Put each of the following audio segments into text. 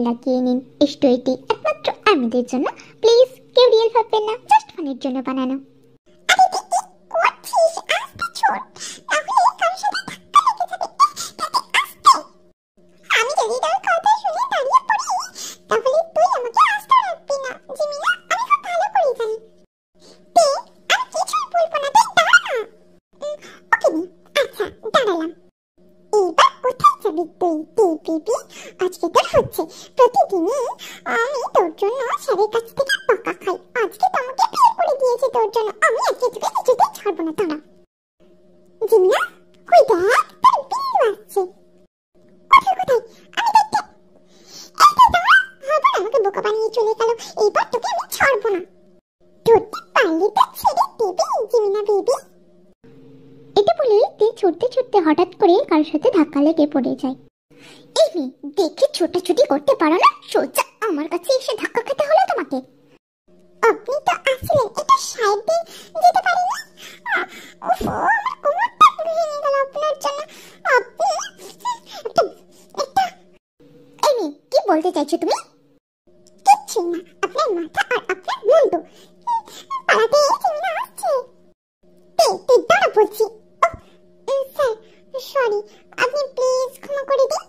লাগিয়ে নিন। স্টোরিটি একমাত্র আমাদের জন্য, প্লিজ কেউ রিয়েল ভাববেন না, জাস্ট ফানের জন্য বানানো। আজকে তোর হচ্ছে, প্রতিদিনই আমি তোর জন্য স্যারের কাছ থেকে বকা খাই। আজকে তো আমাকে বিয়ে করে দিয়েছে তোর জন্য, আমি আজকে তোকে কিছুতেই ছাড়বো না। দাঁড়া জিমিনা, ওই দেখ তোর বিল্লু আসছে। কোথায় কোথায়? আমি দেখতে এইটা দাঁড়া, আবার আমাকে বোকা বানিয়ে চলে গেল। এইবার তোকে আমি ছাড়বো না। ধরতে পারলে তো ছেড়ে দিবি জিমিনা বেবি। এটা বলে তে ছুটতে ছুটতে হঠাৎ করে কারোর সাথে ধাক্কা লেগে পড়ে যায়। এই দেখে ছোটাছুটি করতে পারো না, সোজা আমার কাছে এসে ধাক্কা খেতে হলো তোমাকে। আপনি তো আসলেন, এটা সাইডে যেতে পারিনি। ওফো, আমার কোমরটা ভেঙে গেল আপনার জন্য। আপনি এটা কি বলতে চাইছো তুমি? কিচ্ছু না, আপনার মাথা আর আপনার মুন্ডু পালাতে জিমিনা আসছে। তুই দাঁড়া বলছি। স্যার সরি, আপনি প্লিজ ক্ষমা করে দিন।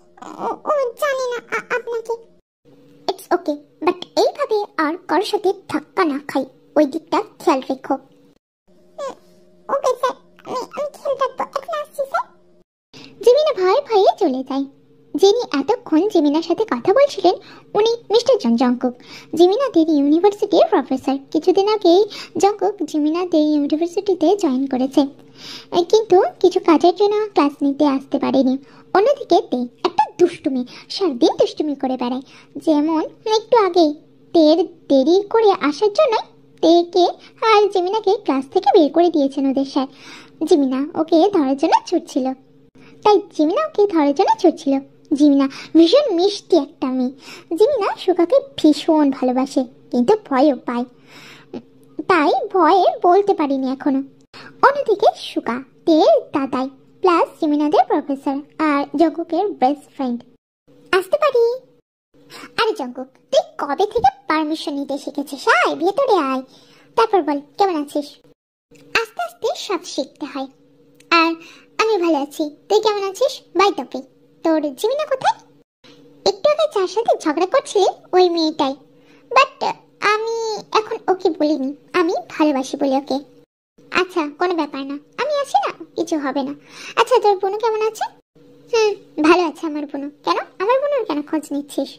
ও জানে না আপনাকে। ইটস ওকে, বাট এইভাবে আর কারোর সাথে ধাক্কা না খাই, ওই দিকটা খেয়াল রেখো। ওকে স্যার, আমি খেয়াল রাখবো। এখন আসছি স্যার। জিমিনা ভয়ে ভয়ে চলে যায়। যিনি এতক্ষণ জিমিনার সাথে কথা বলছিলেন উনি মিস্টার জংকুক, জিমিনাদের ইউনিভার্সিটির প্রফেসর। কিছুদিন আগেই জংকুক জিমিনাদের ইউনিভার্সিটিতে জয়েন করেছে, কিন্তু কিছু কাজের জন্য ক্লাস নিতে আসতে পারেনি। অন্যদিকে তে একটা দুষ্টুমি, সারাদিন দুষ্টুমি করে বেড়ায়। যেমন একটু আগে তের দেরি করে আসার জন্য তেকে আর জিমিনাকে ক্লাস থেকে বের করে দিয়েছেন ওদের স্যার। জিমিনা ওকে ধরার জন্য ছুটছিল, তাই জিমিনা ওকে ধরার জন্য ছুটছিল। জিমিনা ভীষণ মিষ্টি একটা মেয়ে। জিমিনা সুকাকে ভীষণ ভালোবাসে, কিন্তু ভয়ও পায়, তাই ভয়ে বলতে পারিনি এখনো। অন্যদিকে সুকা তের দাদাই প্লাস জিমিনাদের প্রফেসর আর জঙ্কুকের বেস্ট ফ্রেন্ড। আসতে পারি? আরে জঙ্কুক, তুই কবে থেকে পারমিশন নিতে শিখেছিস? আয় ভেতরে আয়, তারপর বল কেমন আছিস। আস্তে আস্তে সব শিখতে হয়। আর আমি ভালো আছি, তুই কেমন আছিস? বাই টপি, তোর জিমিনা কোথায়? একটু আগে যার সাথে ঝগড়া করছিলি ওই মেয়েটাই, বাট আমি এখন ওকে বলিনি, আমি ভালোবাসি বলি ওকে। আচ্ছা কোনো ব্যাপার না, আমি আছি না, কিছু হবে না। আচ্ছা তোর বোনু কেমন আছে? ভালো আছে আমার বোনু। কেন আমার বোনুর কেন খোঁজ নিচ্ছিস?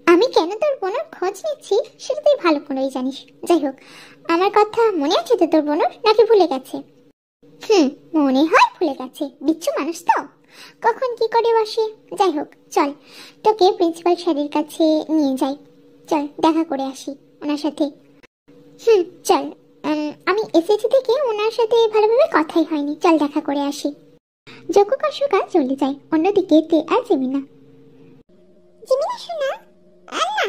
আমি কেন তোর বোনুর খোঁজ নিচ্ছি সেটা তুই ভালো করেই জানিস। যাই হোক, আমার কথা মনে আছে তো তোর বোনুর, নাকি ভুলে গেছে? মনে হয় ভুলে গেছে, বিচ্ছু মানুষ তো, কখন কি করে বসে। যাই হোক চল, তোকে প্রিন্সিপাল স্যারের কাছে নিয়ে যাই, চল দেখা করে আসি ওনার সাথে। চল, আমি এসেছি থেকে ওনার সাথে ভালোভাবে কথাই হয়নি, চল দেখা করে আসি। জঙ্কুক আর সুকা চলে যায়। অন্যদিকে তে আর জিমিনা। জিমিনা শোনা, আরে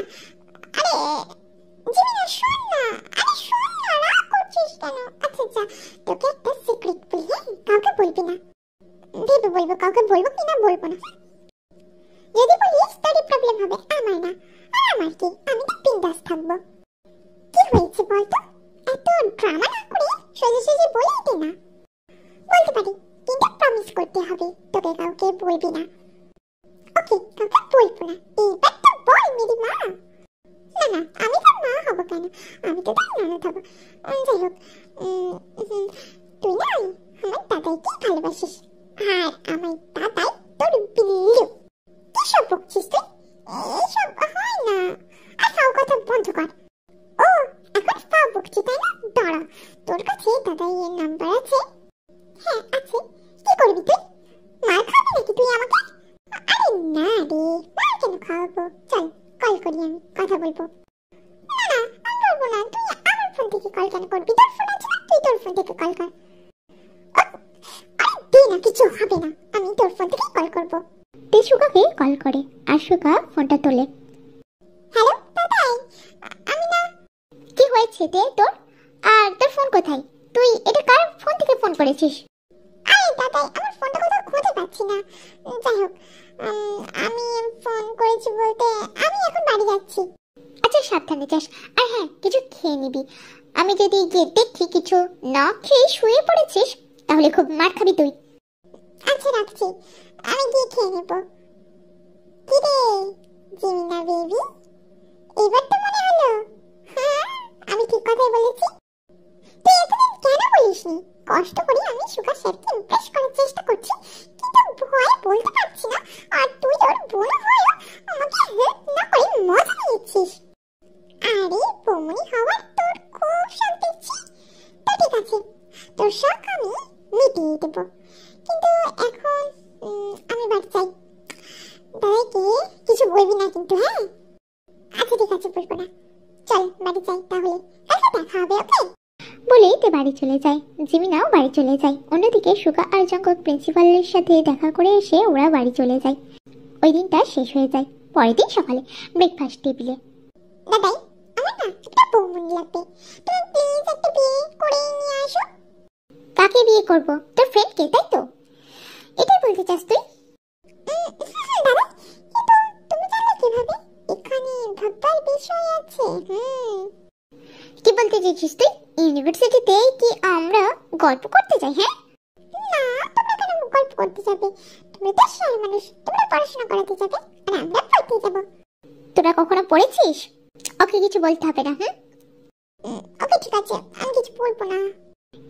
জিমিনা শোন না, আরে শোন না, রাগ করছিস কেন? আচ্ছা যা, তোকে একটা সিক্রেট বলি, হ্যাঁ কাউকে বলবি না। ভেবে বলবো, কাউকে বলবো কিনা বলবো না। যদি বলিস তোরই প্রবলেম হবে, আমার না। আর আমার কি, আমি তো বিন্দাস থাকবো। কি হয়েছে বলতো? এত ড্রামা না করে সোজা সোজা বলে দে না। বলতে পারি, কিন্তু প্রমিস করতে হবে তোকে কাউকে বলবি না। ওকে, কাউকে বলবো না। এইবার তো বল মেরি মা। না না, আমি তো মা হব কেন, আমি তো তার ননদ হব। যাই হোক, তুই না আমার দাদাইকে ভালোবাসিস, আর আমার দাদাই তোর বিল্লু। কি সব বকছিস তুই? এইসব হয় না। আর ফাও কথা বন্ধ কর। ও এখন ফাও বকছি তাই না? দাঁড়া, তোর কাছে দাদাইয়ের নাম্বার আছে? হ্যাঁ আছে। কি করবি তুই? মার খাবি নাকি তুই আমাকে? আরে না রে, মার কেন খাওয়াবো? চল কল করি, আমি কথা বলবো। না না, আমি বলবো না। তুই আমার ফোন থেকে কল কেন করবি? তোর ফোন আছে না, তুই তোর ফোন থেকে কল কর। আরে দে না, কিছু হবে না, আমি তোর ফোন থেকে কল করবো। তে সুকাকে কল করে আর সুকা ফোনটা তোলে। হ্যালো দাদাই, আমি না। কি হয়েছে তে তোর? আর তোর ফোন কোথায়? তুই এটা কার ফোন থেকে ফোন করেছিস? আরে দাদাই, আমার ফোনটা কোথাও খুঁজে পাচ্ছি পারছি না। যাই হোক, আমি ফোন করেছি বলতে আমি এখন বাড়ি যাচ্ছি। আচ্ছা সাবধানে যাস, আর হ্যাঁ কিছু খেয়ে নিবি। আমি যদি গিয়ে দেখি কিছু না খেয়ে শুয়ে পড়েছিস তাহলে খুব মার খাবি তুই। আচ্ছা রাখছি, আমি গিয়ে খেয়ে নেব। কি রে জিমিনা বেবি, এবার তো মনে হলো হ্যাঁ আমি ঠিক কথাই বলেছি। তুই এতদিন কেন বলিসনি? কষ্ট করে আমি সুগার স্যারকে ইমপ্রেস করার চেষ্টা করছি, কিন্তু ভয় বলতে পারছি না। আর তুই ওর বোন হয়েও আমাকে হেল্প না করে মজা নিয়েছিস। আরে বৌমনি হওয়ার তোর খুব শখ দেখছি। তো ঠিক আছে, তোর শখ আমি মিটিয়ে দেব, কিন্তু এখন আমি বাড়ি যাই। দাদাকে কিছু বলবি না কিন্তু, হ্যাঁ? আচ্ছা ঠিক আছে, বলবো না। চল বাড়ি যাই তাহলে, কালকে দেখা হবে, ওকে? বলেই তে বাড়ি চলে যায়। জিমিনাও বাড়ি চলে যায়। অন্যদিকে সুগা আর জঙ্কক প্রিন্সিপালের সাথে দেখা করে এসে ওরা বাড়ি চলে যায়। ওই দিনটা শেষ হয়ে যায়। পরের দিন সকালে ব্রেকফাস্ট টেবিলে। দাদাই, আমার না একটা বৌমনি লাগবে, তুমি প্লিজ একটা বিয়ে করে নিয়ে আসো। কাকে বিয়ে করব? তোর ফ্রেন্ডকে, তাই তো? এটাই বলতে চাস তুই? দাদা, কিন্তু তুমি জানলে কিভাবে? এখানে ভাববার বিষয় আছে। কি বলতে চাইছিস তুই? ইউনিভার্সিটিতে কি আমরা গল্প করতে যাই? হ্যাঁ না, তোমরা কেন গল্প করতে যাবে? তুমি তো সাল মানুষ, তোমরা পড়াশোনা করাতে যাবে আর আমরা পড়তে যাব। তোরা কখনো পড়েছিস? ওকে কিছু বলতে হবে না। ওকে ঠিক আছে, আমি কিছু বলবো না।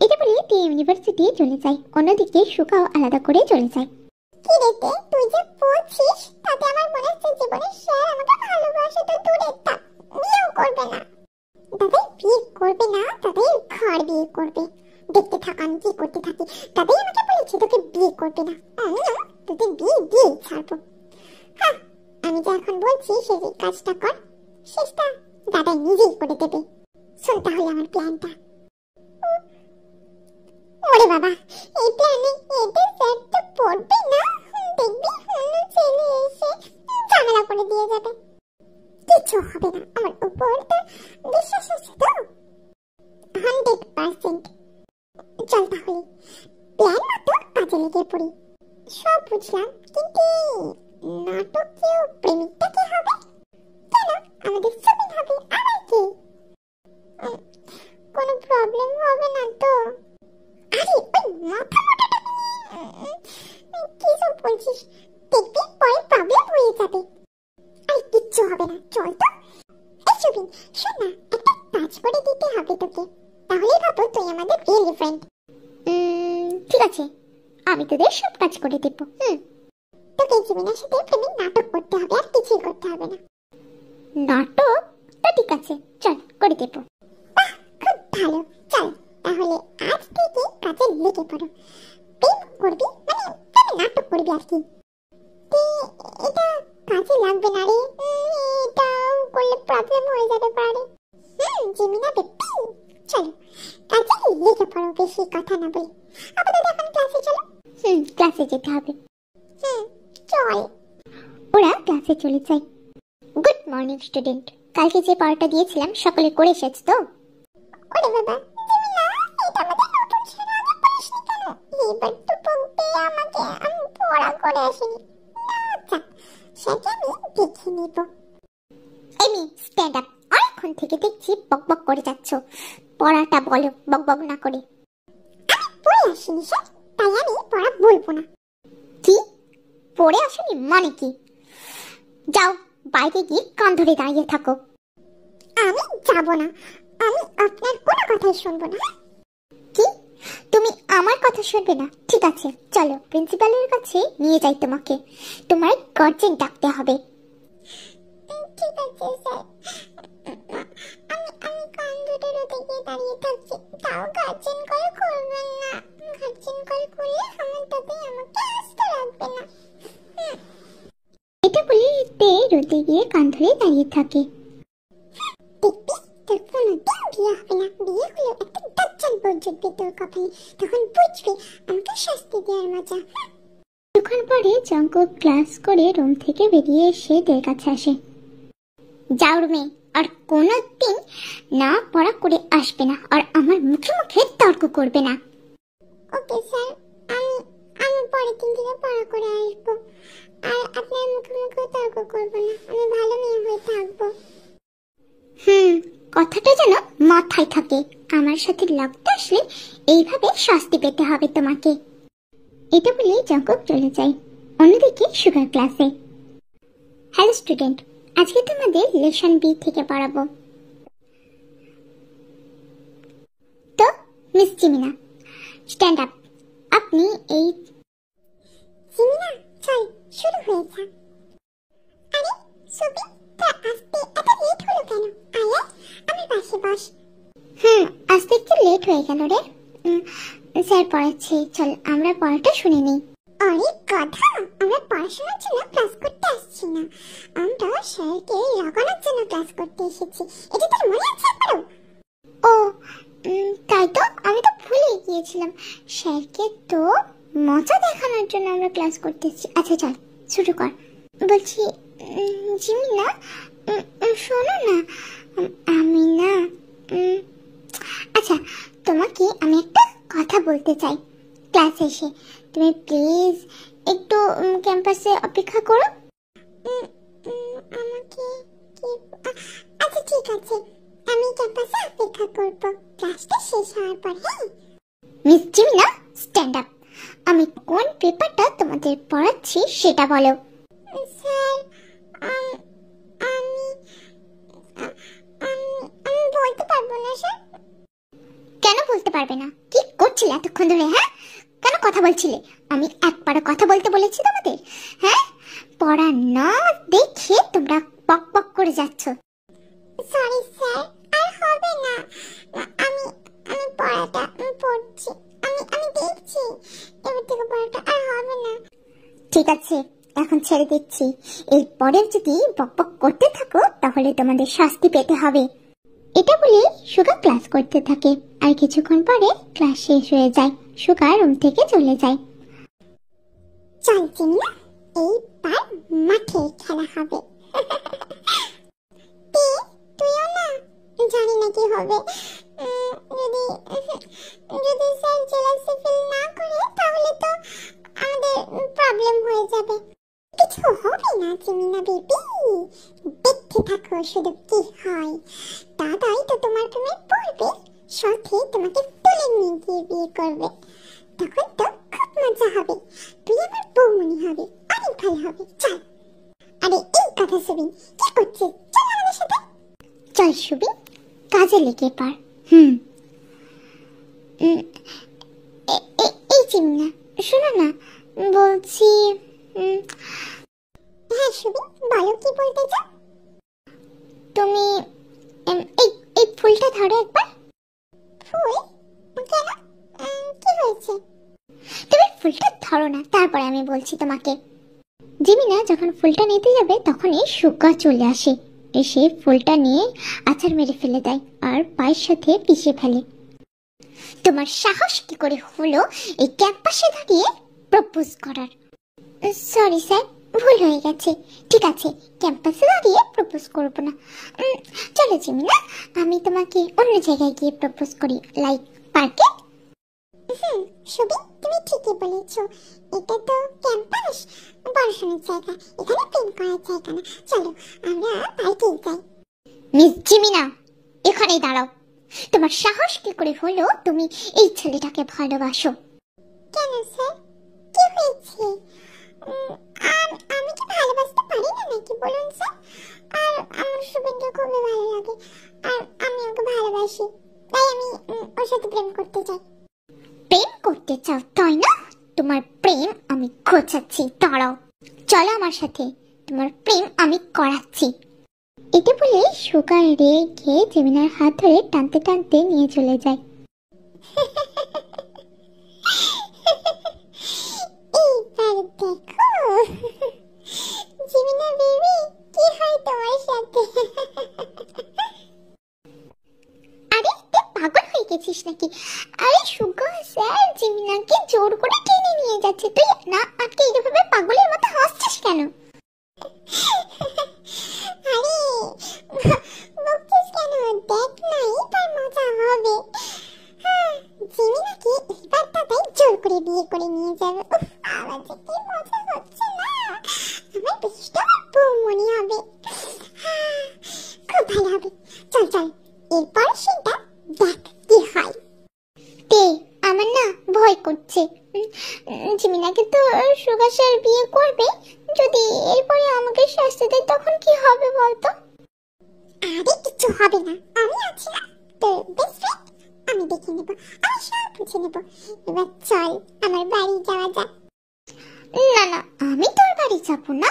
এটা বলে তে ইউনিভার্সিটি চলে যায়। অন্যদিকে সুগাও আলাদা করে চলে যায়। কি রে তে, তুই যে বলছিস তাতে আমার মনে হচ্ছে জীবনে স্যার আমাকে ভালোবাসে তো দূরে থাক, বিয়েও করবে না। দাদাই বিয়ে করবে না, দাদাই ঘর বিয়ে করবে। দেখতে থাক আমি কি করতে থাকি। দাদাই আমাকে বলেছে তোকে বিয়ে করবে না, আমি না তোকে বিয়ে দিয়ে ছাড়বো। হ্যাঁ, আমি যে এখন বলছি সেই কাজটা কর, শেষটা দাদাই নিজেই করে দেবে। শোন তাহলে আমার প্ল্যানটা। ওরে বাবা, এই প্ল্যানে এতে স্যার তো পড়বে না, দেখবি অন্য ছেলে এসে ঝামেলা করে দিয়ে যাবে। কিছু হবে না, আমার উপর তো বিশ্বাস আছে তো 100%। চল তাহলে প্ল্যান মতো কাজে লেগে পড়ি। সব বুঝলাম, কিন্তু নাটকীয় প্রেমিকটা কি হবে? কেন আমাদের ছবি হবে আবার কি? কোনো প্রবলেম হবে না তো? আরে ওই মাথা মোটাটা কি সব বলছিস? দেখবি পরে প্রবলেম হয়ে যাবে। আরে কিচ্ছু হবে না, চল তো। এই সুবিন, শোন না, একটা কাজ করে দিতে হবে তোকে, তাহলে ভাবো তুই আমাদের রিয়েল ফ্রেন্ড। ঠিক আছে, আমি তোদের সব কাজ করে দেব। তোকে জিমিনার সাথে প্রেমিক নাটক করতে হবে, আর কিছুই করতে হবে না। নাটক? তো ঠিক আছে, চল করে দেব। বাহ, খুব ভালো। চল তাহলে আজ থেকে কাজে লেগে পড়ো। প্রেম করবি মানে তুমি নাটক করবি আর কি। এটা কাজে লাগবে না রে, এটা করলে প্রবলেম হয়ে যেতে পারে। জিমিনা বেবি, চলো কাজে লেগে পড়ো, বেশি কথা না বলে। আপাতত এখন ক্লাসে চলো। ক্লাসে যেতে হবে। চল। ওরা ক্লাসে চলে যায়। গুড মর্নিং স্টুডেন্ট, কালকে যে পড়াটা দিয়েছিলাম সকলে করে এসেছ তো? ওরে বাবা, জিমিনা, এটা আমাদের নতুন ছেলে, আগে বলিসনি কেন? এবার তো বলতে আমাকে, আমি পড়া করে আসিনি। আচ্ছা, সেটা আমি দেখে নিব। এমি স্ট্যান্ড আপ, অনেকক্ষণ থেকে দেখছি বকবক করে যাচ্ছ। পড়াটা বলো, বকবক না করে। আমি পড়ে আসিনি স্যার, তাই আমি পড়া বলবো না। কি পড়ে আসনি মানে কি? যাও বাইরে গিয়ে কান ধরে দাঁড়িয়ে থাকো। আমি যাব না, আমি আপনার কোনো কথাই শুনবো না। কি, তুমি আমার কথা শুনবে না? ঠিক আছে, চলো প্রিন্সিপালের কাছে নিয়ে যাই তোমাকে। তোমার গার্জেন ডাকতে হবে। ঠিক আছে স্যার, আমি কান ধরে রোদে গিয়ে দাঁড়িয়ে থাকছি, তাও গার্জেন কল করবেন না। গার্জেন কল করলে আমার দাদাই আমাকে আসতে রাখবে না। এটা বলে তে রোদে গিয়ে কান ধরে দাঁড়িয়ে থাকে। দেখবি তোর কোনোদিন বিয়ে হবে না, বিয়ে হলো একটা দাজ্জাল বউ জুটবে তোর কপালে, তখন বুঝবি আমাকে শাস্তি দেওয়ার মজা। কিছুক্ষণ পরে জঙ্কক ক্লাস করে রুম থেকে বেরিয়ে এসে দের কাছে আসে। যাও রুমে, আর কোনোদিন না পড়া করে আসবে না, আর আমার মুখে মুখে তর্ক করবে না। ওকে স্যার, আমি পরের দিন থেকে পড়া করে আসবো। আর আপনার মুখে মুখে তর্ক করবো না, আমি ভালো মেয়ে হয়ে থাকবো। কথাটা যেন মাথায় থাকে। আমার সাথে লাগতে আসলে এইভাবে শাস্তি পেতে হবে তোমাকে। এটা বলে জঙ্কুক চলে যায়। অন্যদিকে সুগার ক্লাসে। হ্যালো স্টুডেন্ট, আজকে তোমাদের লেসন বি থেকে পড়াবো। তো মিস জিমিনা, স্ট্যান্ড আপ। আপনি এই জিমিনা, চল শুরু হয়েছে। আরে সুবি, তা আসতে এত লেট হলো কেন? আয় আমার পাশে বস। আসতে একটু লেট হয়ে গেল রে। স্যার পড়াচ্ছে, চল আমরা পড়াটা শুনে নিই। আরে গাধা, আমরা পড়াশোনার জন্য ক্লাস করতে আসছি না, আমরা স্যারকে রাগানোর জন্য ক্লাস করতে এসেছি। এটা তোর মনে আছে একবারও? ও তাই তো, আমি তো ভুলে গিয়েছিলাম। স্যারকে তো মজা দেখানোর জন্য আমরা ক্লাস করতে এসেছি। আচ্ছা চল শুরু কর। বলছি জিমিনা, শোনো না, আমি না আচ্ছা, তোমাকে আমি একটা কথা বলতে চাই। ক্লাস এসে তুমি প্লিজ একটু ক্যাম্পাসে অপেক্ষা করো। আমাকে কি? আচ্ছা ঠিক আছে, আমি ক্যাম্পাসে অপেক্ষা করব ক্লাসটা শেষ হওয়ার পর। হ্যাঁ মিস জিমিনা, স্ট্যান্ড আপ। আমি কোন পেপারটা তোমাদের পড়াচ্ছি সেটা বলো। স্যার, আমি আমি বলতে পারবো না স্যার। কেন বলতে পারবে না? কি করছিলে এতক্ষণ ধরে? হ্যাঁ, কেন কথা বলছিলে? আমি একবারও কথা বলতে বলেছি তোমাদের? হ্যাঁ, পড়া না দেখে তোমরা পক পক করে যাচ্ছ। সরি স্যার, আর হবে না। আমি আমি পড়াটা পড়ছি, আমি দেখছি। এবার থেকে পড়াটা আর হবে না। ঠিক আছে, এখন ছেড়ে দিচ্ছি। এরপরে যদি বক বক করতে থাকো তাহলে তোমাদের শাস্তি পেতে হবে। এটা বলে সুগা ক্লাস করতে থাকে। আর কিছুক্ষণ পরে ক্লাস শেষ হয়ে যায়। সুগা রুম থেকে চলে যায়। চল জিমিনা, এইবার মাঠে খেলা হবে। তুইও না, জানি না কি হবে। যদি যদি স্যার জেলাসি ফিল না করে তাহলে তো আমাদের প্রবলেম হয়ে যাবে। কিছু হবে না জিমিনা বেবি, দেখতে থাকো শুধু কি হয়। দাদাই তো তোমার প্রেমে পড়বে, সাথে তোমাকে তুলে নিয়ে গিয়ে বিয়ে করবে। তখন তো খুব মজা হবে, তুই আমার বৌমনি হবে, অনেক ভালো হবে। চল। আরে এই কথা সুবিন, কি করছিস? চল আমাদের সাথে। চল সুবি, কাজে লেগে পার। এই জিমিনা, শোনো না, বলছি হ্যাঁ সুবিন, বলো কি বলতে চাও? তুমি এই ফুলটা ধরো একবার। ফুল? কেন, কি হয়েছে? তুমি ফুলটা ধরো না, তারপরে আমি বলছি তোমাকে। জিমিনা যখন ফুলটা নিতে যাবে তখনই সুগা চলে আসে। এসে ফুলটা নিয়ে আছাড় মেরে ফেলে দেয় আর পায়ের সাথে পিষে ফেলে। তোমার সাহস কি করে হলো এই ক্যাম্পাসে দাঁড়িয়ে প্রপোজ করার? সরি স্যার, ভুল হয়ে গেছে। ঠিক আছে, ক্যাম্পাসে দাঁড়িয়ে প্রপোজ করবো না। চলো জিমিনা, আমি তোমাকে অন্য জায়গায় গিয়ে প্রপোজ করি, লাইক পার্কে। সুবি, তুমি ঠিকই বলেছ, এটা তো ক্যাম্পাস, পড়াশোনার জায়গা, এখানে প্রেম করার জায়গা না। চলো আমরা পার্কে যাই। মিস জিমিনা, এখানেই দাঁড়াও। তোমার সাহস কি করে হলো তুমি এই ছেলেটাকে ভালোবাসো? কেন স্যার, কি হয়েছে? আমি কি ভালোবাসতে পারি না নাকি বলুন স্যার? আর আমার সুবিনকে খুবই ভালো লাগে, আর আমি ওকে ভালোবাসি, তাই আমি ওর সাথে প্রেম করতে চাই। প্রেম করতে চাও তাই না? তোমার প্রেম আমি খোঁচাচ্ছি, দাঁড়াও। চলো আমার সাথে, তোমার প্রেম আমি করাচ্ছি। এটা বলে সুগা রেগে জিমিনার হাত ধরে টানতে টানতে নিয়ে চলে যায়। এইবার দেখো জিমিনা বেবি, কি হয় তোমার সাথে। আরে তুই পাগল হয়ে গেছিস নাকি? আরে সুগা স্যার জিমিনাকে জোর করে টেনে নিয়ে যাচ্ছে, তুই না আজকে এইভাবে পাগলের মতো হাসছিস কেন? আরে বকছিস কেন? দেখ না, এবার মজা হবে। জিমিনাকে এবার দাদাই জোর করে বিয়ে করে নিয়ে যাবে। আমার এরপর সেটা দেখ কি হয়। তে আমার না ভয় করছে। জিমিনাকে তো সুগা স্যার বিয়ে করবে, যদি এরপরে আমাকে শাস্তি দেয় তখন কি হবে বলতো? আরে কিছু হবে না, আমি আছি না, তোর বেস্ট ফ্রেন্ড। আমি দেখে নেব, আমি সব বুঝে নেব। এবার চল আমার বাড়ি যাওয়া যাক। না না, আমি তোর বাড়ি যাব না,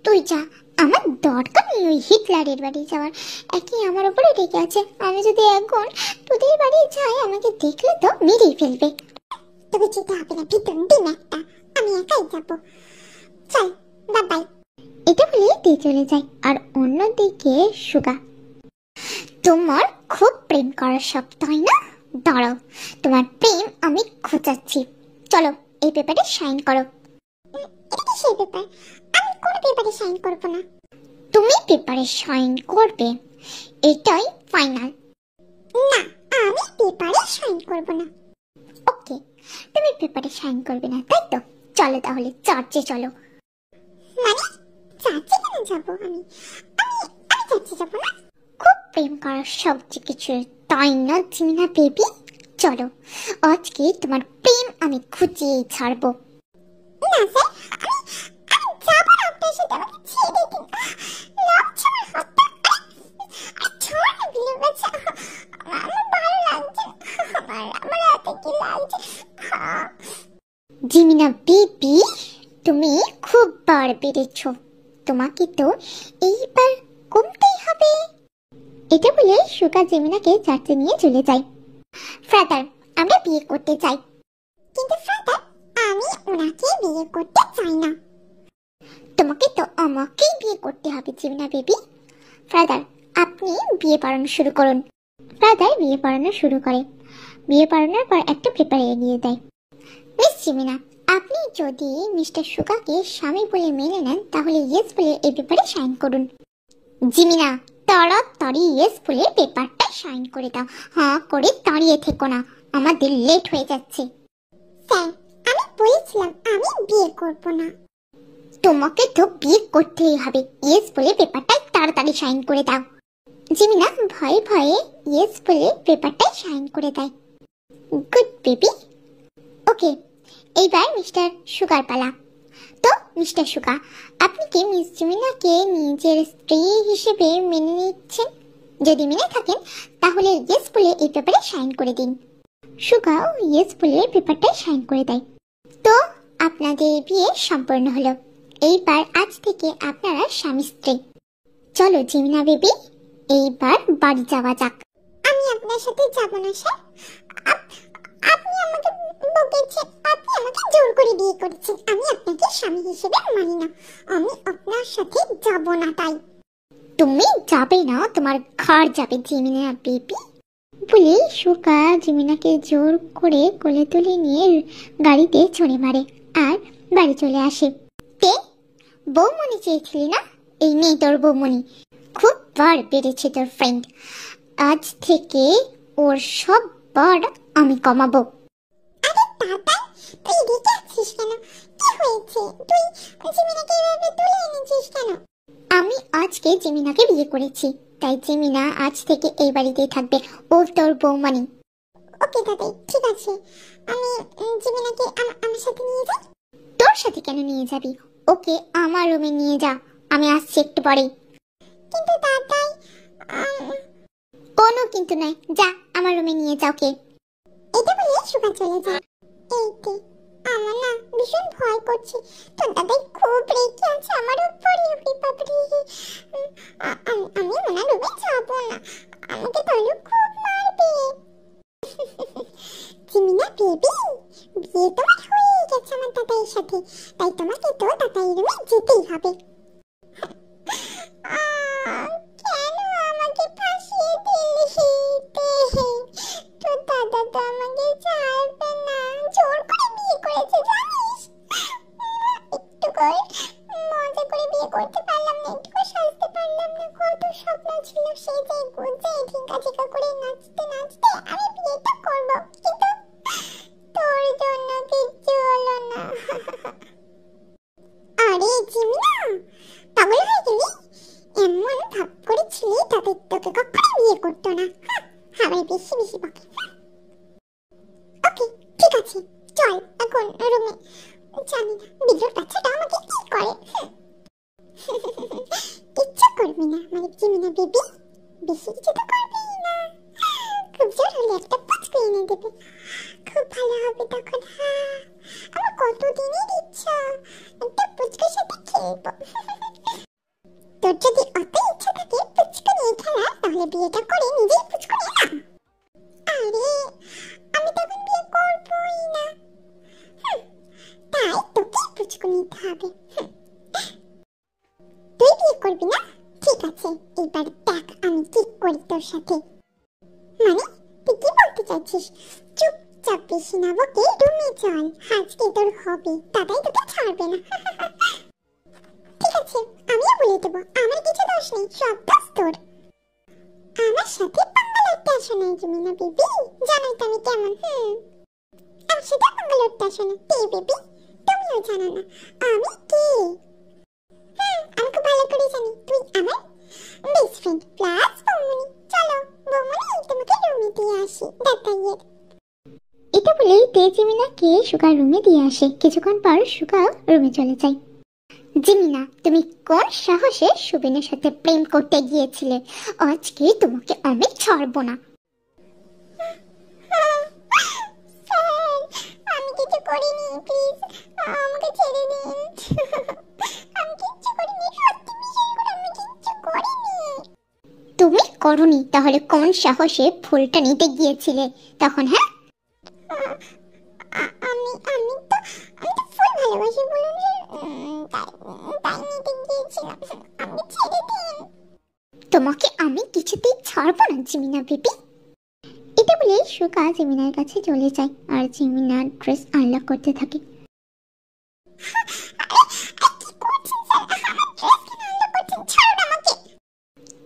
তুই যা। আমার দরকার নেই ওই হিটলারের বাড়ি যাওয়ার, একই আমার উপরে রেগে আছে। আমি যদি এখন তোদের বাড়ি যাই আমাকে দেখলে তো মেরেই ফেলবে। তোকে যেতে হবে না, ভিতর দিন একটা, আমি একাই যাব। চল বাই বাই। এটা বলে দিয়ে চলে যায়। আর অন্যদিকে সুগা, তোমার খুব প্রেম করার শখ তাই না? দাঁড়াও, তোমার প্রেম আমি খোঁজাচ্ছি। চলো এই পেপারে সাইন করো। এটা কি সেই পেপার? আমি কোনো পেপারে সাইন করব না। তুমি পেপারে সাইন করবে, এটাই ফাইনাল। না, আমি পেপারে সাইন করব না। ওকে, তুমি পেপারে সাইন করবে না তাই তো? চলো তাহলে চার্চে চলো। মানে চাচি কেন যাব? আমি চাচি যাব না। খুব প্রেম করার শখ যে কিছু তাই না জিমিনা বেবি? চলো, আজকে তোমার প্রেম আমি খুঁজিয়ে ছাড়বো। না স্যার, আমি যাব না আপনার সাথে, আমাকে ছেড়ে দিন। লাগছে আমার হাতটা। ছাড় না প্লিজ বাচ্চা, আমার ভালো লাগছে। আমার হাতে কি লাগছে? জিমিনা বেবি, তুমি খুব বার বেড়েছ, তোমাকে তো এইবার কমতেই হবে। এটা বলে সুগা জিমিনাকে চার্চে নিয়ে চলে যায়। ফাদার, আমরা বিয়ে করতে চাই। কিন্তু ফাদার, আমি ওনাকে বিয়ে করতে চাই না। তোমাকে তো আমাকেই বিয়ে করতে হবে জিমিনা বেবি। ফাদার, আপনি বিয়ে পড়ানো শুরু করুন। ফাদার বিয়ে পড়ানো শুরু করে। বিয়ে পড়ানোর পর একটা পেপার এগিয়ে দেয়। মিস জিমিনা, আপনি যদি মিস্টার সুগাকে স্বামী বলে মেনে নেন তাহলে ইয়েস বলে এই পেপারে সাইন করুন। জিমিনা, তাড়াতাড়ি ইয়েস বলে পেপারটা সাইন করে দাও। হ্যাঁ করে দাঁড়িয়ে থেকো না, আমাদের লেট হয়ে যাচ্ছে। স্যার, আমি বলেছিলাম আমি বিয়ে করব না। তোমাকে তো বিয়ে করতেই হবে, ইয়েস বলে পেপারটাই তাড়াতাড়ি সাইন করে দাও। জিমিনা ভয়ে ভয়ে ইয়েস বলে পেপারটাই সাইন করে দেয়। Good baby. ওকে, এইবার মিস্টার সুগার পালা। তো মিস্টার সুগা, আপনি কি মিস জিমিনাকে নিজের স্ত্রী হিসেবে মেনে নিচ্ছেন? যদি মেনে থাকেন তাহলে ইয়েস বলে এই পেপারে সাইন করে দিন। সুগাও ইয়েস বলে পেপারটাই সাইন করে দেয়। তো আপনাদের বিয়ে সম্পন্ন হলো, এইবার আজ থেকে আপনারা স্বামী স্ত্রী। চলো জিমিনা বেবি, এইবার বাড়ি যাওয়া যাক। আমি আপনার সাথে যাব না স্যার। আপনি আমাকে বকেছেন, আপনি আমাকে জোর করে বিয়ে করেছেন। আমি আপনাকে স্বামী হিসেবে মানি না। আমি আপনার সাথে যাব না। তাই তুমি যাবে না, তোমার ঘর যাবে জিমিনা বেবি বলে সুগা জিমিনাকে জোর করে কোলে তুলে নিয়ে গাড়িতে চড়ে মারে আর বাড়ি চলে আসে। তে বৌমনি চেয়েছিলি না? এই নেই তোর বৌমনি। খুব বার বেড়েছে তোর ফ্রেন্ড, আজ থেকে ওর সব বার আমি কমাবো। আরে দাদা, তুই রেগে আছিস কেন? কি হয়েছে? তুই জিমিনাকে এভাবে তুলে এনেছিস কেন? আমি আজকে জিমিনাকে বিয়ে করেছি, তাই জিমিনা আজ থেকে এই বাড়িতেই থাকবে। ও তোর বৌমনি। ওকে দাদা, ঠিক আছে। আমি জিমিনাকে আমার সাথে নিয়ে যাই। তোর সাথে কেন নিয়ে যাবি? ওকে আমার রুমে নিয়ে যা, আমি আসছি একটু পরেই। কিন্তু দাদাই, কোনো কিন্তু নাই, যা আমার রুমে নিয়ে যাও। কে এটা বলে সুগা চলে যায়। এইতে আমার না ভীষণ ভয় করছে। তো দাদাই খুব রেগে আছে আমার উপরে। ওরে বাপরে, আমি ওনার রুমে যাব না, আমাকে তাহলে খুব মারবে। জিমিনা বেবি, বিয়ে তোমার হয়ে গেছে আমার দাদাইয়ের সাথে, তাই তোমাকে তো দাদাইয়ের রুমে যেতেই হবে। কেন আমাকে ফাঁসিয়ে দিলি? তো দাদা তো আমাকে ছাড়বে না, জোর করে বিয়ে করেছে জানিস। একটু করে মজা করে বিয়ে করতে পারলাম না, একটু করে সাজতে পারলাম না। কত স্বপ্ন ছিল সেজে গুজে ঢিঙ্কা ঢিঙ্কা করে নাচতে নাচতে আমি বিয়েটা করবো, কিন্তু তোর জন্য কিচ্ছু হলো না। আরে জিমিনা, পাগল হয়ে গেলি? এমন ভাব করেছিলি তাতে তোকে কখনো বিয়ে করতো না। বেশি বেশি বকে। ওকে ঠিক আছে, চল এখন রুমে। জানি না বিদ্যুৎ বাচ্চাটা আমাকে কি করে। কিচ্ছু করবি না মানে জিমিনা বেবি, বেশি কিছু তো করবি না। খুব জোর হলে একটা পুচকু এনে দেবে, খুব ভালো হবে তখন। হ্যাঁ, আমার কতদিনের ইচ্ছা একটা পুচকুর সাথে খেলবো। তোর যদি অত ইচ্ছা থাকে পুচকু নিয়ে খেলা, তাহলে বিয়েটা করে নিজেই পুচকু নিয়ে নাও। আরে আমি তখন বিয়ে করবোই না, তাই তোকে পুচকু নিতে হবে। তুই বিয়ে করবি না? ঠিক আছে, এবার দেখ আমি কি করি তোর সাথে। মানে তুই কি বলতে চাইছিস? চুপচাপ বেশি না বকে রুমে চল, আজকে তোর হবে, দাদাই তোকে ছাড়বে না। ঠিক আছে, আমিও বলে দেবো আমার কিছু দোষ নেই, সব দোষ তোর। আমার সাথে পাঙ্গা লড়তে আসো না জিমিনা বেবি, জানোই তো আমি কেমন। আমার সাথে পাঙ্গা লড়তে আসো না তে বেবি, তুমিও জানো না আমি কে। আমি খুব ভালো করে জানি তুই আমার বেস্ট ফ্রেন্ড প্লাস বৌমনি। চলো বৌমনি, তোমাকে রুমে দিয়ে আসি দাদাইয়ের। এটা বলেই তে জিমিনাকে সুগার রুমে দিয়ে আসে। কিছুক্ষণ পর সুগা রুমে চলে যায়। জিমিনা, তুমি কোন সাহসে সুবিনের সাথে প্রেম করতে গিয়েছিলে? আজকে তোমাকে আমি ছাড়বো না। আমি কিছু করিনি, প্লিজ আমাকে ছেড়ে দিন। আমি কিচ্ছু করিনি, সত্যি বিশ্বাস করো আমি কিচ্ছু করিনি। তুমি করনি, তাহলে কোন সাহসে ফুলটা নিতে গিয়েছিলে তখন? হ্যাঁ, আমি তো ফুল ভালোবাসি বলুন, তাই নিতে গিয়েছিলাম। আমি ছেড়ে দিন। তোমাকে আমি কিছুতেই ছাড়বো না জিমিনা বেবি। এটা বলে সুগা জিমিনার কাছে চলে যায় আর জিমিনা ড্রেস আনলক করতে থাকে।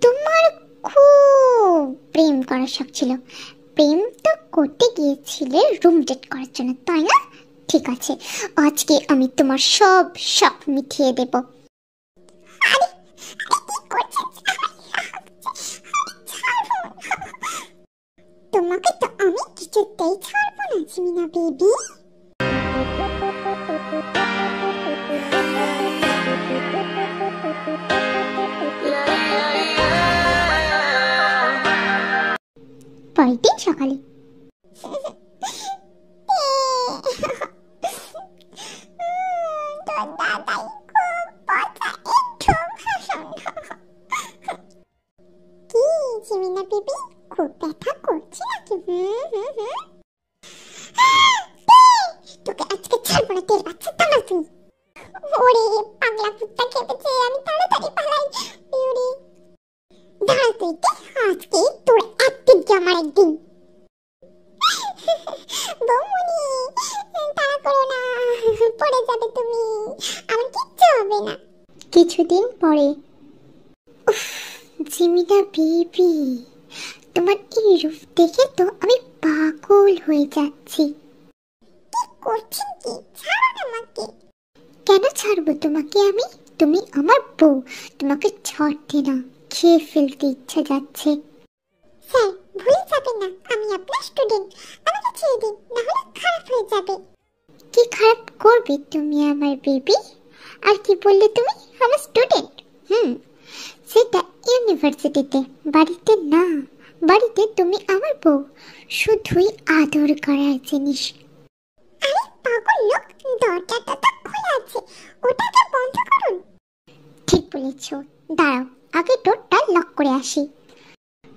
তোমার খুব প্রেম করার শখ ছিল, প্রেম তো করতে গিয়েছিলে রুম ডেট করার জন্য, তাই না? ঠিক আছে, আজকে আমি তোমার সব শখ মিটিয়ে দেব। তোমাকে তো আমি কিছুতেই ছাড়বো না জিমিনা বেবি। পরের দিন সকালে জিমিনা বেবি খুব ব্যথা করছে নাকি? তোকে আজকে ছাড়বো না, তেল বাচ্চা দাঁড়া তুই। ওরে পাগলা কুত্তা খেপেছে, আমি তাড়াতাড়ি পালাই। ওরে দাঁড়া তুই, আজকে তোর একদিন কি আমার একদিন। বৌমনি তাড়া করো না, পড়ে যাবে তুমি, আমার কিচ্ছু হবে না। কিছুদিন পরে, জিমিনা বেবি, তোমার এই রূপ দেখে তো আমি পাগল হয়ে যাচ্ছি। কি করছেন কি? ছাড়ো না আমাকে। কেন ছাড়বো তোমাকে আমি? তুমি আমার বউ, তোমাকে ছাড়তে না, খেয়ে ফেলতে ইচ্ছা যাচ্ছে। স্যার ভুলে যাবেন না আমি আপনার স্টুডেন্ট, আমাকে ছেড়ে দিন, না হলে খারাপ হয়ে যাবে। কি খারাপ করবে তুমি আমার বেবি? আর কি বললে তুমি? আমার স্টুডেন্ট? সেটা ইউনিভার্সিটিতে, বাড়িতে না। বাড়িতে তুমি আমার বউ, শুধুই আদর করার জিনিস। আরে পাগল লোক, দরজাটা তো খোলা আছে, ওটাকে বন্ধ করুন। ঠিক বলেছ, দাঁড়াও আগে ডোরটা লক করে আসি।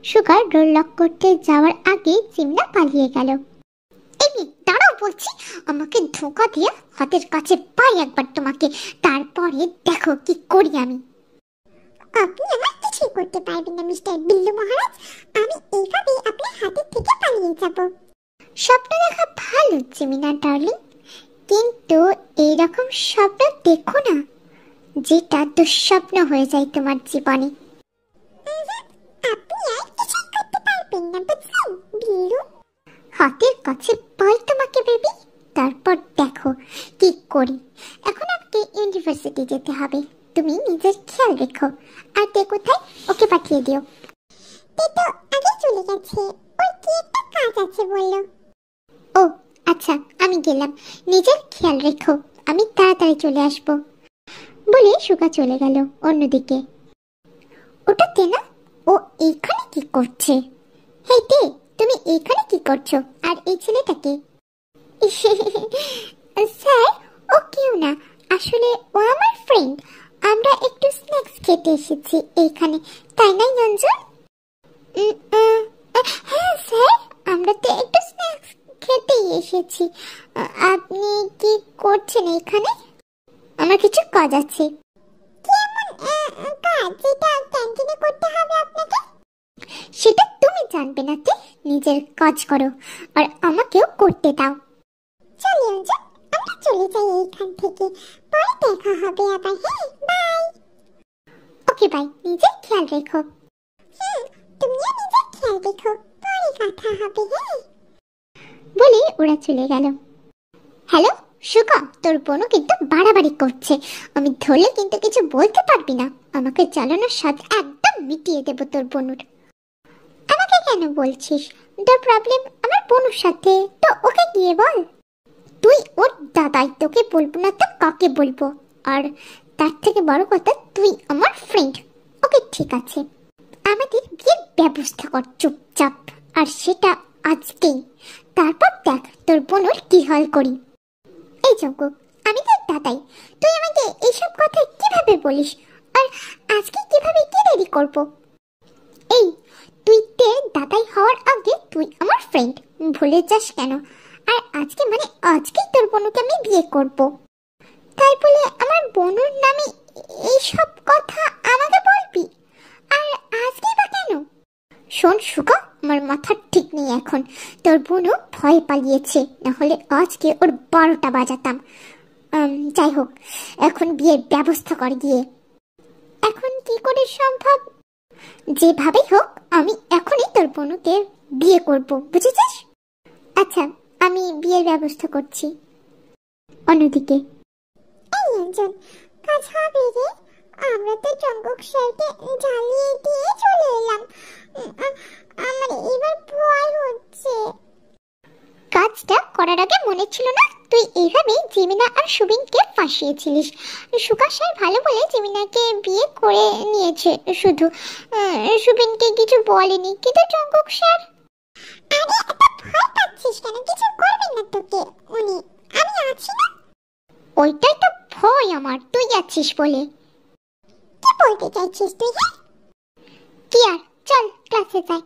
সুগার ডোর লক করতে যাওয়ার আগে জিমিনা পালিয়ে গেল। এই দাঁড়াও বলছি, আমাকে ধোঁকা দিয়ে হাতের কাছে পাই একবার তোমাকে, তারপরে দেখো কি করি আমি। আপনি আমার কিছুই করতে পারবেন না মিস্টার বিল্লু মহারাজ, আমি এইভাবে আপনার হাতের থেকে পালিয়ে যাব। স্বপ্ন দেখা ভালো জিমিনা ডার্লিং, কিন্তু এইরকম স্বপ্ন দেখো না যেটা দুঃস্বপ্ন হয়ে যায় তোমার জীবনে। আপনি আর কিছুই করতে পারবেন না, বুঝলেন বিল্লু? হাতের কাছে পাই তোমাকে বেবি, তারপর দেখো কি করি। এখন আমাকে ইউনিভার্সিটি যেতে হবে, তুমি নিজের খেয়াল রেখো। আর তে কোথায়? ওকে পাঠিয়ে দিও। তে তো আগে চলে গেছে, ওর কি কাজ আছে বললো। ও আচ্ছা, আমি গেলাম, নিজের খেয়াল রেখো, আমি তাড়াতাড়ি চলে আসবো বলে সুগা চলে গেল অন্যদিকে। ওটাতে না, ও এইখানে কি করছে? হেই তে, তুমি এইখানে কি করছো? আর এই ছেলেটাকে? স্যার, ও কেউ না, আসলে ও আমার ফ্রেন্ড। আমরা একটু স্ন্যাক্স খেতে এসেছি এইখানে, তাই না রঞ্জন? হ্যাঁ স্যার, আমরা তো একটু স্ন্যাক্স খেতেই এসেছি। আপনি কি করছেন এখানে? আমার কিছু কাজ আছে। কেমন কাজ যেটা ক্যান্টিনে করতে হবে আপনাকে? সেটা তুমি জানবে না, তে নিজের কাজ করো আর আমাকেও করতে দাও। চলি অঞ্জন, আমরা চলে যাই এইখান থেকে, পরে দেখা হবে আবার। হ্যাঁ, বাই। ওকে বাই, নিজের খেয়াল রেখো। তুমিও নিজের খেয়াল রেখো, পরে কথা হবে। হ্যাঁ বলে ওরা চলে গেল। হ্যালো সুগা, তোর বোনও কিন্তু বাড়াবাড়ি করছে, আমি ধরলে কিন্তু কিছু বলতে পারবি না। আমাকে জ্বালানোর স্বাদ একদম মিটিয়ে দেবো তোর বোনুর। আমাকে কেন বলছিস? তোর প্রবলেম আমার বোনুর সাথে, তো ওকে গিয়ে বল। তুই ওর দাদাই, তোকে বলবো না তো কাকে বলবো? আর তার থেকে বড় কথা, তুই আমার ফ্রেন্ড। ওকে ঠিক আছে, আমাদের বিয়ের ব্যবস্থা কর চুপচাপ, আর সেটা আজকেই। তারপর দেখ তোর বোনুর কি হাল করি। এই জঙ্কুক, আমি তোর দাদাই, তুই আমাকে এইসব কথা কিভাবে বলিস? আর আজকে কিভাবে কি রেডি করব? এই, তুই তে দাদাই হওয়ার আগে তুই আমার ফ্রেন্ড, ভুলে যাস কেন? আর আজকে মানে আজকেই তোর বোনুকে আমি বিয়ে করব। তাই বলে আমার বোনুর নামে এইসব কথা আমাকে বলবি? আর আজকে বা কেন? শোন সুগা, আমার মাথা ঠিক নেই এখন। তোর বোনও ভয় পালিয়েছে, না হলে আজকে ওর 12টা বাজাতাম। যাই হোক, এখন বিয়ের ব্যবস্থা কর গিয়ে। এখন কি করে সম্ভব? যেভাবেই হোক আমি এখনই তোর বোনকে বিয়ে করব, বুঝেছিস? আচ্ছা, আমি বিয়ের ব্যবস্থা করছি। অন্যদিকে, এই অঞ্জন, কাজ হবে রে। আমরা তো জঙ্গক স্যারকে জ্বালিয়ে দিয়ে চলে এলাম। আমার এবার ভয় হচ্ছে। কাজটা করার আগে মনে ছিল না তুই এইভাবে জিমিনা আর সুবিনকে ফাঁসিয়েছিলিস? সুগা স্যার ভালো বলে জিমিনাকে বিয়ে করে নিয়েছে, শুধু সুবিনকে কিছু বলেনি। কিন্তু জঙ্গক স্যার, আরে এত ভয় পাচ্ছিস কেন? কিছু করবে না তোকে উনি, আমি আছি না। ওইটাই তো ভয় আমার, তুই যাচ্ছিস বলে। কি বলতে চাইছিস তুই? হ্যাঁ, কি আর, চল ক্লাসে যাই,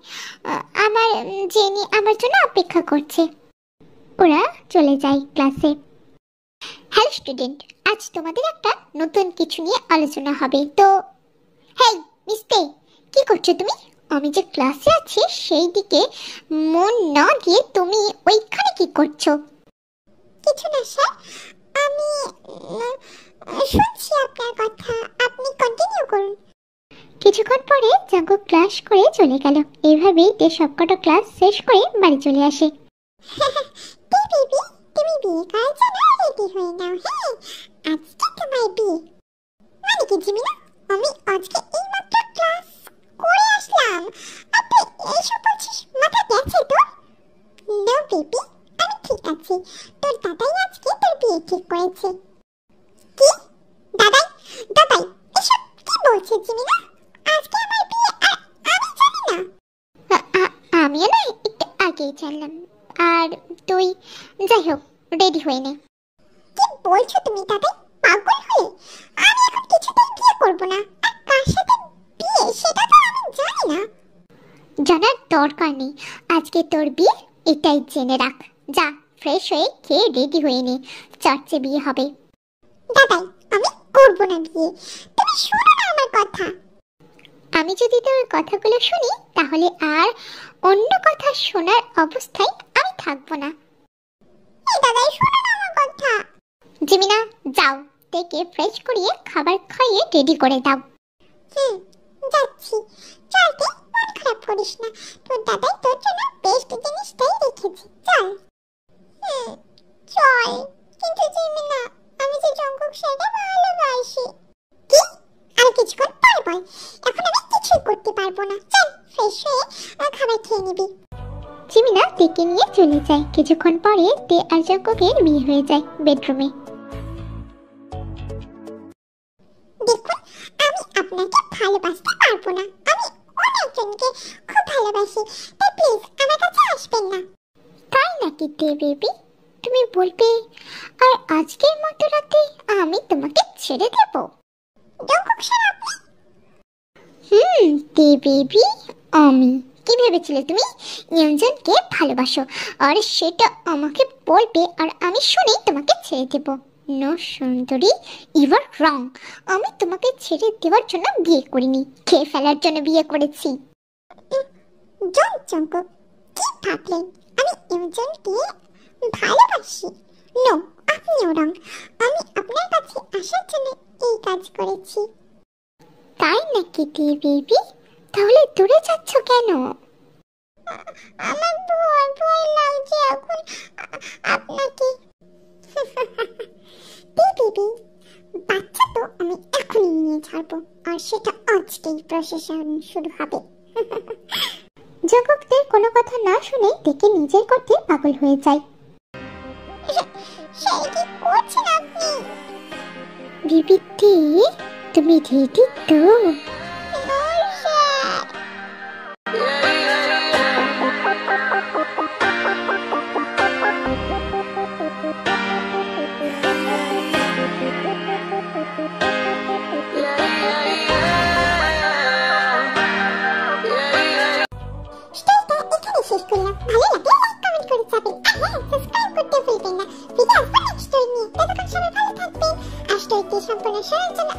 আমার জেনি আমার জন্য অপেক্ষা করছে। ওরা চলে যায় ক্লাসে। হ্যালো স্টুডেন্ট, আজ তোমাদের একটা নতুন কিছু নিয়ে আলোচনা হবে। তো হেই মিস্তে, কি করছো তুমি? আমি যে ক্লাসে আছি সেই দিকে মন না দিয়ে তুমি ওইখানে কি করছো? কিছু না স্যার, আমি শুনছি আপনার কথা, আপনি কন্টিনিউ করুন। কিছুক্ষণ পরে জাঙ্গু ক্লাস করে চলে গেল। এইভাবেই তে সবকটা ক্লাস শেষ করে বাড়ি চলে আসে। তে বেবি, তুমি বিয়ে করার জন্য রেডি হয়ে নাও। হ্যাঁ, আজকে তোমার বিয়ে। মানে কি জিমিনা, আমি আজকে এইমাত্র ক্লাস করে আসলাম, আর তুই এইসব বলছিস? মাথা গেছে তোর? নো বেবি, আমি ঠিক আছি। তোর দাদাই আজকে তোর বিয়ে ঠিক করেছে। কি? দাদাই? দাদাই এসব কি বলছে জিমিনা? আজকে আমার বিয়ে আর আমি জানি না? আমিও না একটু আগেই জানলাম। আর তুই যাই হোক রেডি হয়ে নে। কি বলছো তুমি দাদাই? পাগল হয়ে? আমি এখন কিছুতেই বিয়ে করব না। আর কার সাথে বিয়ে সেটা তো আমি জানি না। জানার দরকার নেই, আজকে তোর বিয়ে, এটাই জেনে রাখ। যা ফ্রেশ হয়ে খেয়ে রেডি হয়ে নে, চার্চে বিয়ে হবে। দাদাই, আমি করব না বিয়ে। তুমি শোনো না আমার কথা। আমি যদি তোর কথাগুলো শুনি তাহলে আর অন্য কথা শোনার অবস্থায় আমি থাকবো না। এই দাদাই, শোনো না আমার কথা। জিমিনা, যাও, থেকে ফ্রেশ করিয়ে খাবার খাইয়ে রেডি করে দাও। যাচ্ছি। চলতে মন খারাপ করিস না, তোর দাদাই তোর জন্য বেস্ট জিনিসটাই রেখেছে। চল। চল। কিন্তু জিমিনা, আমি যে জঙ্গক স্যারকে ভালোবাসি। কি? আর কিছুক্ষণ পরে বল, এখন আমি কিছুই করতে পারবো না। চল ফ্রেশ হয়ে খাবার খেয়ে নিবি। জিমিনা তেকে নিয়ে চলে যায়। কিছুক্ষণ পরে তে আর জঙ্কুকের বিয়ে হয়ে যায় বেডরুমে। দেখুন, আমি আপনাকে ভালোবাসতে পারবো না। আমি অনেকজনকে খুব ভালোবাসি, তাই প্লিজ আমার কাছে আসবেন না। তাই নাকি তে বেবি, তুমি বলবে আর আজকের মতো রাতে আমি তোমাকে ছেড়ে দেব? জঙ্কুক স্যার, আপনি? তে বেবি, আমি কি ভেবেছিলে তুমি ইয়ঞ্জনকে ভালোবাসো আর সেটা আমাকে বলবে আর আমি শুনেই তোমাকে ছেড়ে দেব? নো সুন্দরী, ইউ আর রং। আমি তোমাকে ছেড়ে দেওয়ার জন্য বিয়ে করিনি, খেয়ে ফেলার জন্য বিয়ে করেছি। জঙ্কুক, কি ভাবলেন আমি ইয়ঞ্জনকে ভালোবাসি? নো, আপনিও রং। আমি আপনার কাছে আসার জন্য এই কাজ করেছি। তাই নাকি তে বেবি, তাহলে দূরে যাচ্ছ কেন? আমার ভয় ভয় লাগছে এখন আপনাকে। বেবি, বাচ্চা তো আমি এখনই নিয়ে ছাড়বো, আর সেটা আজকেই প্রসেসন শুরু হবে। জঙ্কুকের কোনো কথা না শুনে তেকে নিজের করতে পাগল হয়ে যায়। সেই কি করছেন আপনি? বেবি তে, তুমি রেডি তো? শেষ করলাম। ভালো লাগলে লাইক কমেন্ট করে যাবেন, আর হ্যাঁ, সাবস্ক্রাইব করতে ভুলবেন না। ভিডিও আসবে নেক্সট স্টোরি নিয়ে। ততক্ষণ সবাই ভালো থাকবেন আর স্টোরিটি সম্পূর্ণ শোনার জন্য